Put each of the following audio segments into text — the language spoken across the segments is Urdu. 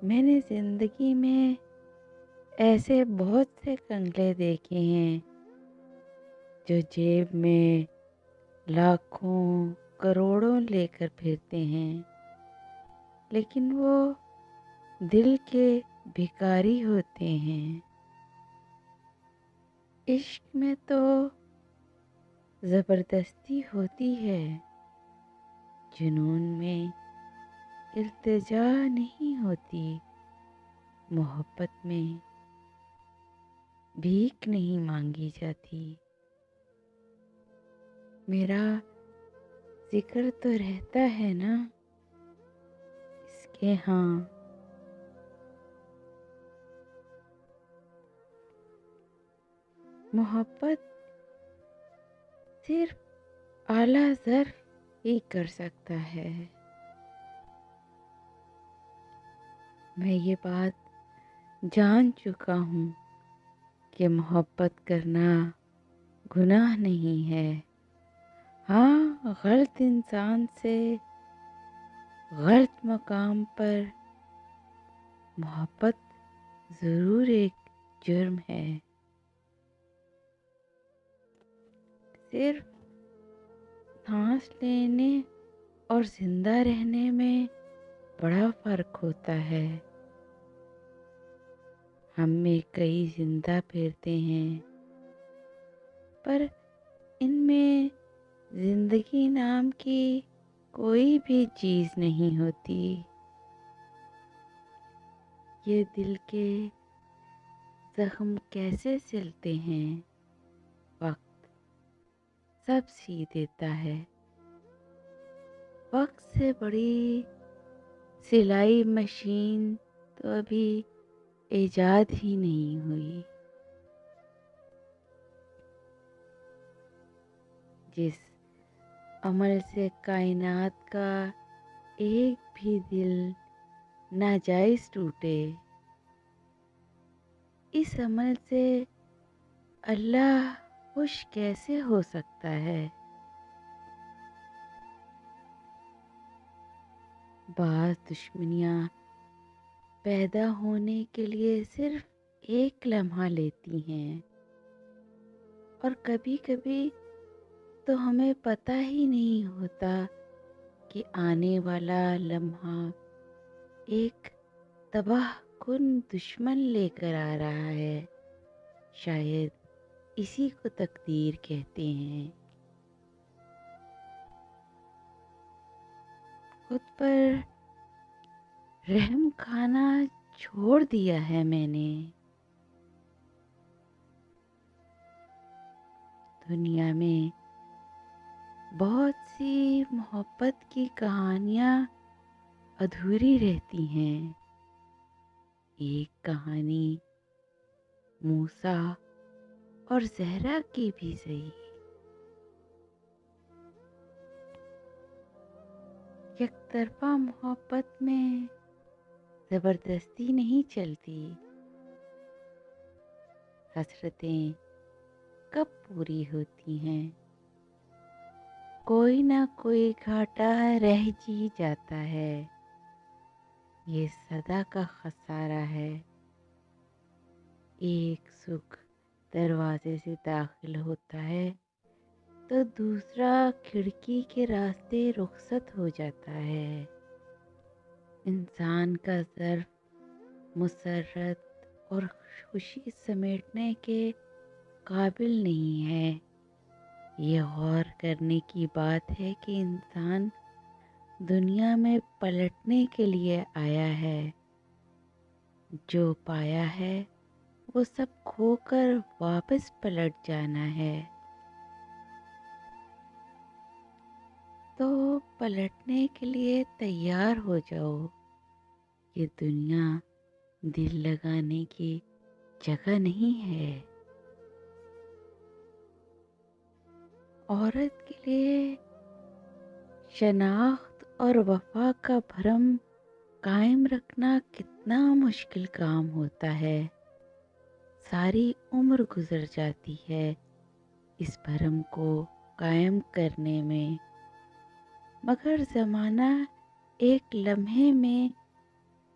میں نے زندگی میں ایسے بہت سے کنگلے دیکھے ہیں جو جیب میں لاکھوں کروڑوں لے کر پھرتے ہیں، لیکن وہ دل کے بھکاری ہوتے ہیں۔ عشق میں تو زبردستی ہوتی ہے، جنون میں التجا نہیں ہوتی، محبت میں بھیک نہیں مانگی جاتی۔ میرا ذکر تو رہتا ہے نا اس کے ہاں، محبت صرف اعلیٰ ظرف ہی کر سکتا ہے۔ میں یہ بات جان چکا ہوں کہ محبت کرنا گناہ نہیں ہے۔ ہاں، غلط انسان سے غلط مقام پر محبت ضرور ایک جرم ہے۔ صرف سانس لینے اور زندہ رہنے میں بڑا فرق ہوتا ہے۔ ہم میں کئی زندہ پھرتے ہیں، پر ان میں زندگی نام کی کوئی بھی چیز نہیں ہوتی۔ یہ دل کے زخم کیسے سلتے ہیں، وقت سب سی دیتا ہے۔ وقت سے بڑی سلائی مشین تو ابھی ایجاد ہی نہیں ہوئی۔ جس عمل سے کائنات کا ایک بھی دل ناجائز ٹوٹے، اس عمل سے اللہ خوش کیسے ہو سکتا ہے؟ بعض دشمنیاں پیدا ہونے کے لیے صرف ایک لمحہ لیتی ہیں، اور کبھی کبھی تو ہمیں پتہ ہی نہیں ہوتا کہ آنے والا لمحہ ایک تباہ کن دشمن لے کر آ رہا ہے۔ شاید اسی کو تقدیر کہتے ہیں۔ خود پر رحم کھانا چھوڑ دیا ہے میں نے۔ دنیا میں بہت سی محبت کی کہانیاں ادھوری رہتی ہیں۔ ایک کہانی موسیٰ اور زہرا کی بھی صحیح، یک طرفہ محبت میں زبردستی نہیں چلتی۔ حسرتیں کب پوری ہوتی ہیں؟ کوئی نہ کوئی گھاٹا رہ جی جاتا ہے۔ یہ سدا کا خسارہ ہے۔ ایک سکھ دروازے سے داخل ہوتا ہے تو دوسرا کھڑکی کے راستے رخصت ہو جاتا ہے۔ انسان کا ظرف مسرت اور خوشی سمیٹنے کے قابل نہیں ہے۔ یہ غور کرنے کی بات ہے کہ انسان دنیا میں پلٹنے کے لیے آیا ہے۔ جو پایا ہے وہ سب کھو کر واپس پلٹ جانا ہے۔ تو پلٹنے کے لیے تیار ہو جاؤ۔ یہ دنیا دل لگانے کی جگہ نہیں ہے۔ عورت کے لیے شناخت اور وفا کا بھرم قائم رکھنا کتنا مشکل کام ہوتا ہے۔ ساری عمر گزر جاتی ہے اس بھرم کو قائم کرنے میں، مگر زمانہ ایک لمحے میں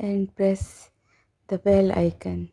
and press the bell icon.